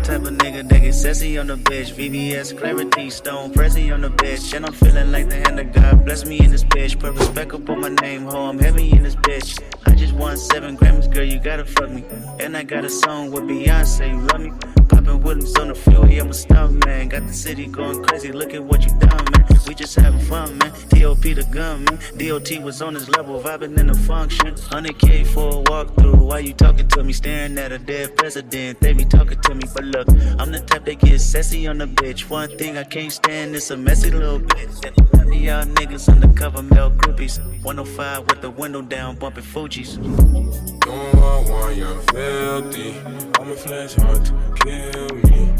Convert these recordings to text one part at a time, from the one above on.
type of nigga that get sassy on the bitch. VVS, clarity, stone, Prezi on the bitch. And I'm feeling like the hand of God bless me in this bitch. Put respect up on my name, ho, I'm heavy in this bitch. I just won 7 Grammys, girl, you gotta fuck me. And I got a song with Beyonce, you love me? Poppin' Williams on the freeway, I'm a stunt man. Got the city going crazy, look at what you done, man. We just having fun, man. T.O.P. the gun, man. D.O.T. was on his level, vibing in the function. 100K for a walkthrough. Why you talking to me? Staring at a dead president. They be talking to me, but look, I'm the type that gets sassy on the bitch. One thing I can't stand is a messy little bitch. And none of y'all niggas undercover male groupies. 105 with the window down, bumping Fuji's. Don't want one, you're filthy. All my flesh hard to kill me.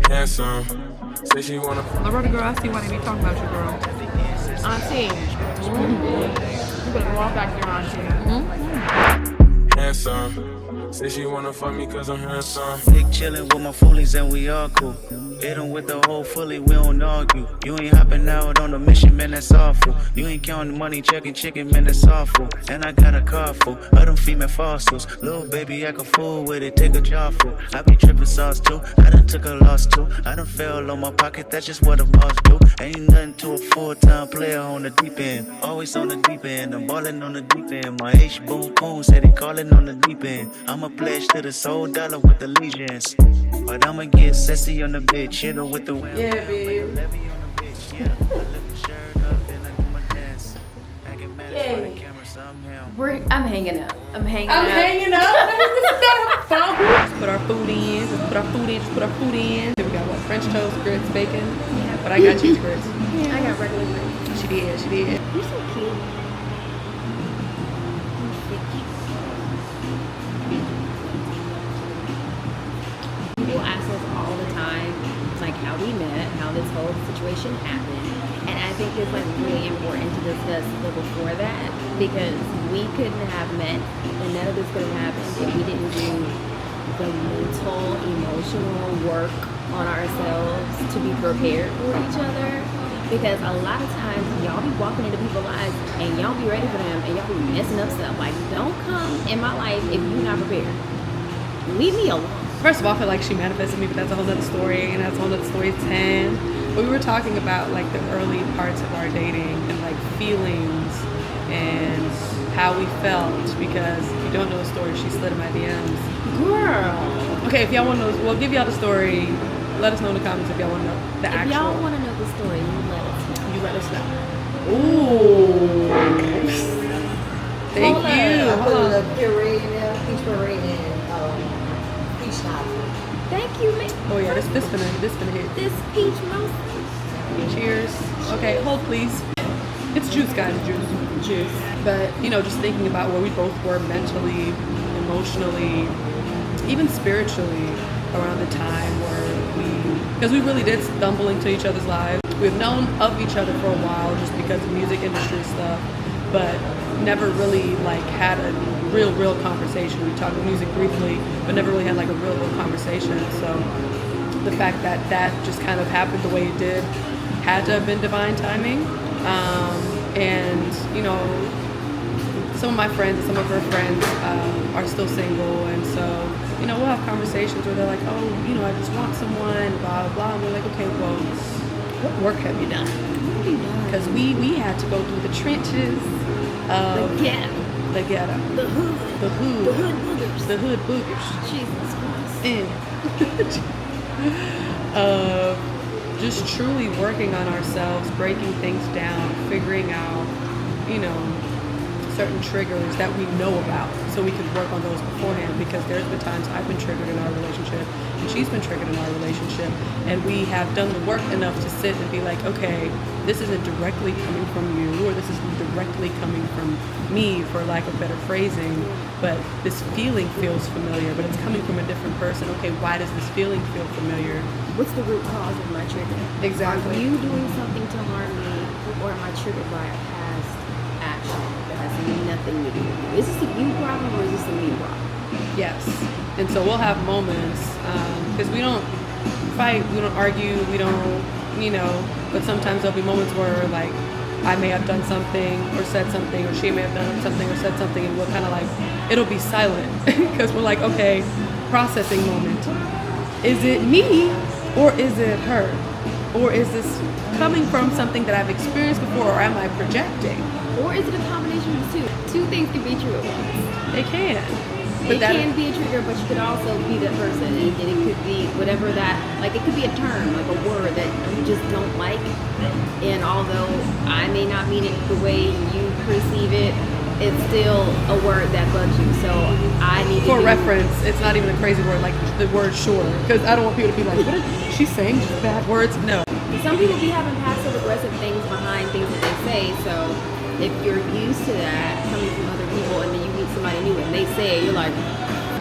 Handsome, say she wanna. Loretta girl, I see why they be talking about you, girl. Auntie. You better walk back there, auntie. Handsome, say she wanna fuck me cause I'm handsome. Dick chillin' with my foolies and we all cool. Hit 'em with the whole fully, we don't argue. You ain't hopping out on a mission, man, that's awful. You ain't counting money, checking chicken, man, that's awful. And I got a car full of them female fossils. Little baby, act a fool with it, take a job full. I be trippin' sauce too, I done took a loss too. I done fell on my pocket, that's just what a boss do. Ain't nothing to a full-time player on the deep end. Always on the deep end, I'm ballin' on the deep end. My H boom boom said he callin' on the deep end. I'm a pledge to the soul dollar with allegiance. But I'ma get sassy on the bitch, hit her with the wheel. Yeah, babe. I'm hanging up. I'm hanging I'm up. hanging up. Just put our food in. Just put our food in. Just put our food in. We got what? French toast, grits, bacon. Yeah. But I got cheese grits. I got regular grits. She did. She did. You're so cute. People ask us all the time, like how we met, how this whole situation happened, and I think it's like really important to discuss the before that, because we couldn't have met and none of this could have happened if we didn't do the mental, emotional work on ourselves to be prepared for each other. Because a lot of times y'all be walking into people's lives and y'all be ready for them and y'all be messing up stuff. Like, don't come in my life if you're not prepared. Leave me alone. First of all, I feel like she manifested me, but that's a whole other story, and that's a whole other story 10. But we were talking about like the early parts of our dating and like feelings and how we felt, because if you don't know the story, she slid in my DMs. Girl. Okay, if y'all want to know, we'll give y'all the story. Let us know in the comments if y'all want to know the actual. If y'all want to know the story, you let us know. You let us know. Ooh. Thank you. I put a puree in there, peach puree and peach schnapps. Thank you, man. Oh yeah, this finna hit. This peach roast. Cheers. Okay, hold please. It's juice, guys. Juice. But you know, just thinking about where we both were mentally, emotionally, even spiritually around the time because we really did stumble into each other's lives. We've known of each other for a while just because of music industry stuff, but never really like had a real conversation. We talked music briefly, but never really had like a real conversation. So the fact that just kind of happened the way it did had to have been divine timing. And you know, some of my friends and some of her friends are still single, and so you know, we'll have conversations where they're like, oh, you know, I just want someone, blah blah. And we're like, okay, well, what work have you done? Because we had to go through the trenches of The ghetto. the hood boogers. Jesus Christ. Just truly working on ourselves, breaking things down, figuring out, you know, certain triggers that we know about so we can work on those beforehand, because there's been times I've been triggered in our relationship and she's been triggered in our relationship, and we have done the work enough to sit and be like, okay, this isn't directly coming from you, or this isn't directly coming from me, for lack of better phrasing, but this feeling feels familiar, but it's coming from a different person. Okay, why does this feeling feel familiar? What's the root cause of my trigger? Exactly. Are you doing something to harm me, or am I triggered by a past action that has nothing to do with you? Is this a you problem, or is this a me problem? Yes. And so we'll have moments, because we don't fight, we don't argue, we don't, you know, but sometimes there'll be moments where like I may have done something or said something, or she may have done something or said something, and we'll kind of like, it'll be silent because we're like, okay, processing moment. Is it me or is it her? Or is this coming from something that I've experienced before, or am I projecting? Or is it a combination of the two? Two things can be true at once. They can. It can be a trigger, but you could also be that person, and it could be whatever that, like it could be a term, like a word that you just don't like, and although I may not mean it the way you perceive it, it's still a word that bugs you, so I need to For reference, it's not even a crazy word like the word sure, because I don't want people to be like, what is she saying? Just bad words? No. Some people be having passive aggressive things behind things that they say, so if you're used to that coming from other people and then you meet somebody new and they say it, you're like,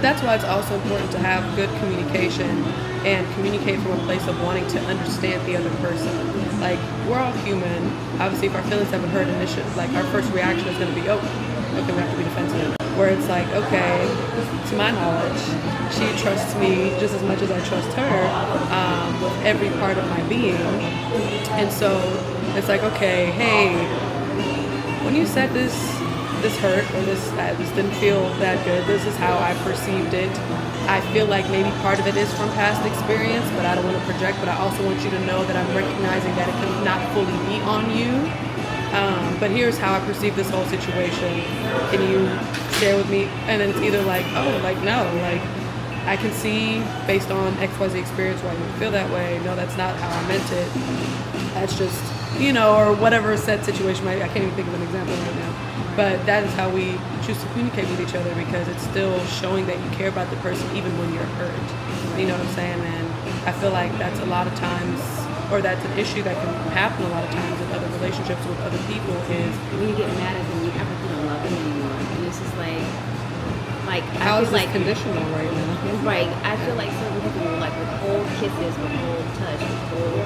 that's why it's also important to have good communication and communicate from a place of wanting to understand the other person. Like, we're all human. Obviously, if our feelings haven't hurt initially, like our first reaction is going to be, oh, okay, we have to be defensive. Where it's like, okay, to my knowledge, she trusts me just as much as I trust her with every part of my being. And so it's like, okay, hey, when you said this hurt, or this didn't feel that good, this is how I perceived it. I feel like maybe part of it is from past experience, but I don't want to project, but I also want you to know that I'm recognizing that it cannot fully be on you. But here's how I perceive this whole situation. Can you share with me? And then it's either like, oh, like, no, like, I can see based on XYZ experience why you feel that way. No, that's not how I meant it. That's just, or whatever said situation might be. I can't even think of an example right now. But that is how we choose to communicate with each other, because it's still showing that you care about the person even when you're hurt. You know what I'm saying? And I feel like that's a lot of times, or that's an issue that can happen a lot of times in other relationships with other people, is when you get mad at them, you have to don't love them anymore. And it's just like how I is feel this like conditional right now? Right. I feel like certain people will like withhold kisses, withhold touch, withhold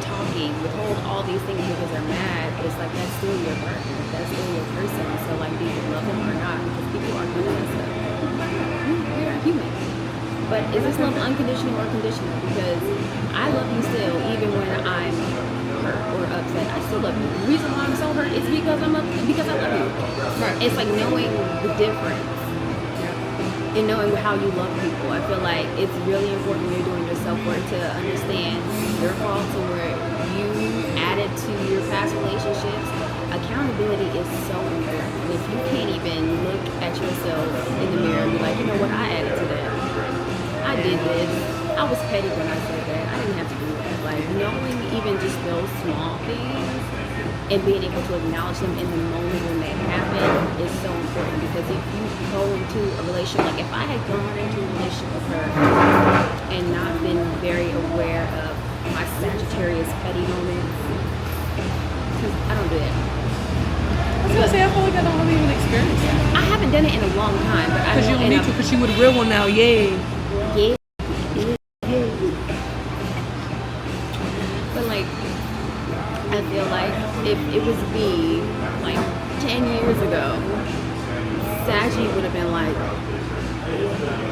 talking, withhold all these things because they're mad. But it's like that's still your partner, that's still your person. So like, do you love them or not? Because people are doing that stuff. We're human. But is this love unconditional or conditional? Because I love you still, even when I'm hurt or upset. I still love you. The reason why I'm so hurt is because I love you. Right. It's like knowing the difference. And knowing how you love people. I feel like it's really important when you're doing your self-work to understand your faults and where you added to your past relationships. Accountability is so important. And if you can't even look at yourself in the mirror and be like, you know what, I added to that. I did this. I was petty when I said that. I didn't have to do that. Like, knowing even just those small things and being able to acknowledge them in the moment when they happen is so important, because if you go into a relationship, like if I had gone into a relationship with her and not been very aware of my Sagittarius petty moments, because I don't do that. I was gonna say, I feel like I don't really even experience that. I haven't done it in a long time, but I Because you don't need to, because you with a real one now, yay. Yeah. But like, I feel like if it was me, like 10 years ago, Saggy would have been like,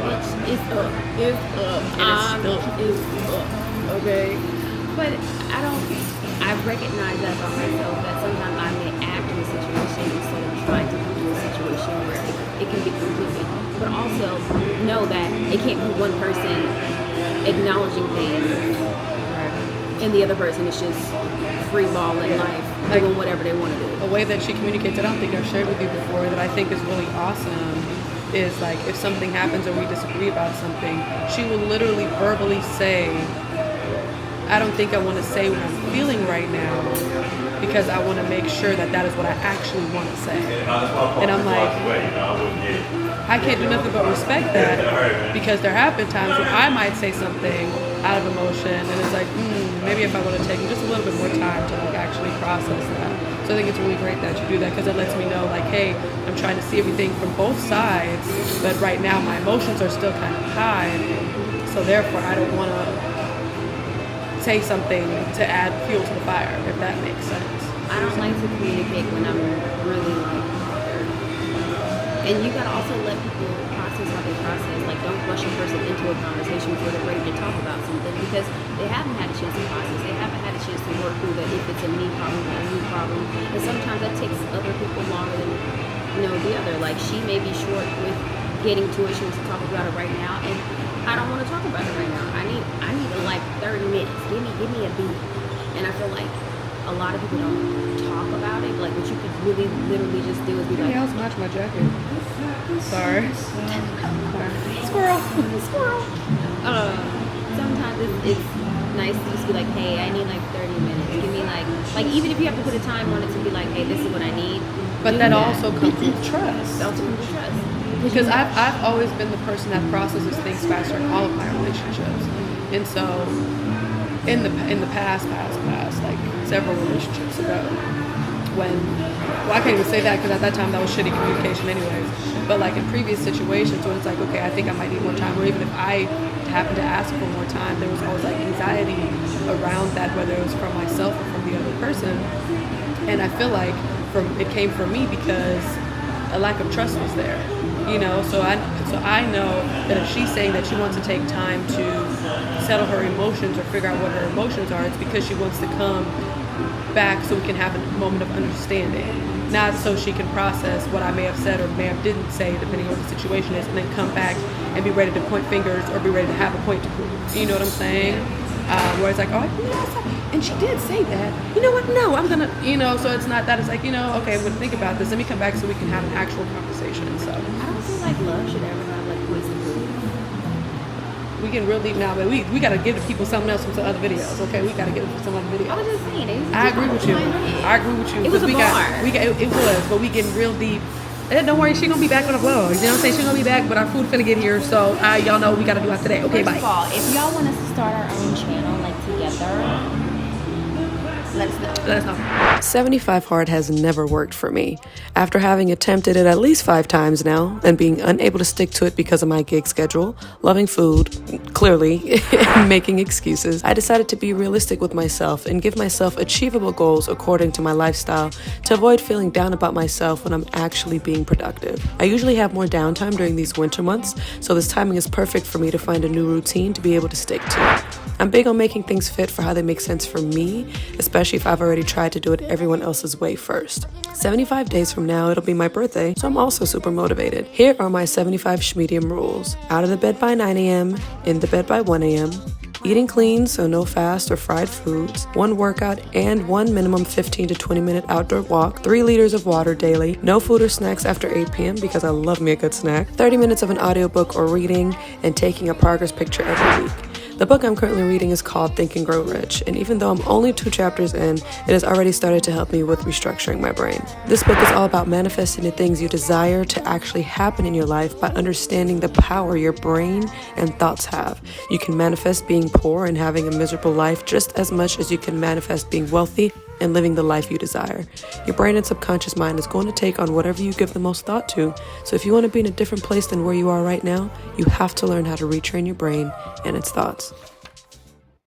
bitch, it's up, it's up, okay? But I recognize that about myself, that sometimes I may act in a situation instead of trying to come to a situation where it can be completely, but also know that it can't be one person acknowledging things and the other person is just free ball in life, doing whatever they want to do. A way that she communicates, I don't think I've shared with you before, that I think is really awesome, is like if something happens or we disagree about something, she will literally verbally say, I don't think I want to say what I'm feeling right now because I want to make sure that that is what I actually want to say. And I'm like, I can't do nothing but respect that, because there have been times where I might say something out of emotion and it's like, maybe if I would have taken just a little bit more time to like actually process that. So I think it's really great that you do that, because it lets me know like, hey, I'm trying to see everything from both sides, but right now my emotions are still kind of high, so therefore I don't want to say something to add fuel to the fire, if that makes sense. I don't like to communicate when I'm really like bothered. And you gotta also let people process how they process. Like, don't rush a person into a conversation before they're ready to talk about something, because they haven't had a chance to process. They haven't had a chance to work through that, if it's a me problem or a you problem. And sometimes that takes other people longer than the other. Like, she may be short with getting to it. She wants to talk about it right now, and I don't want to talk about it right now. I need like 30 minutes. Give me a beat. And I feel like a lot of people don't talk about it. Like what you could really literally just do is be like, Hey, else match my jacket. Sorry. Squirrel. squirrel. Sometimes it's nice to just be like, hey, I need like 30 minutes. Give me like even if you have to put a time on it to be like, hey, this is what I need. But that also comes with trust. That also comes with trust. Because I've always been the person that processes things faster in all of my relationships. And so in the past, like several relationships ago, I can't even say that because at that time that was shitty communication anyways. But like in previous situations when it's like, okay, I think I might need more time, or even if I happened to ask for more time, there was always like anxiety around that, whether it was from myself or from the other person. And I feel like it came from me because a lack of trust was there, you know. So I know that if she's saying that she wants to take time to settle her emotions or figure out what her emotions are, it's because she wants to come back so we can have a moment of understanding, not so she can process what I may have said or may have didn't say, depending on what the situation is, and then come back and be ready to point fingers or be ready to have a point to prove. You know what I'm saying? Where it's like, oh, and she did say that. You know what? No, I'm gonna, you know. So it's not that. It's like, you know, okay, I'm gonna think about this. Let me come back so we can have an actual conversation. So I don't feel like love should ever have like points to prove. we getting real deep now, but we gotta give the people something else from some other videos. Okay, we gotta give it from some other videos. I was just saying. I agree with you. I agree with you. It was a bar. It was, but we getting real deep. And don't worry, she gonna be back on the vlog. You know what I'm saying? She gonna be back, but our food finna get here, so y'all know we gotta do after that. Okay, First bye. of all, if y'all want us to start our own channel like together, let us know. 75 hard has never worked for me. After having attempted it at least 5 times now and being unable to stick to it because of my gig schedule, loving food, clearly, and making excuses, I decided to be realistic with myself and give myself achievable goals according to my lifestyle to avoid feeling down about myself when I'm actually being productive. I usually have more downtime during these winter months, so this timing is perfect for me to find a new routine to be able to stick to. I'm big on making things fit for how they make sense for me, especially if I've already tried to do it everyone else's way first. 75 days from now, it'll be my birthday, so I'm also super motivated. Here are my 75 Shmedium rules. Out of the bed by 9 a.m., in the bed by 1 a.m., eating clean, so no fast or fried foods, 1 workout and 1 minimum 15 to 20 minute outdoor walk, 3 liters of water daily, no food or snacks after 8 p.m. because I love me a good snack, 30 minutes of an audiobook or reading, and taking a progress picture every week. The book I'm currently reading is called Think and Grow Rich, and even though I'm only 2 chapters in, it has already started to help me with restructuring my brain. This book is all about manifesting the things you desire to actually happen in your life by understanding the power your brain and thoughts have. You can manifest being poor and having a miserable life just as much as you can manifest being wealthy and living the life you desire. Your brain and subconscious mind is going to take on whatever you give the most thought to. So if you want to be in a different place than where you are right now, you have to learn how to retrain your brain and its thoughts.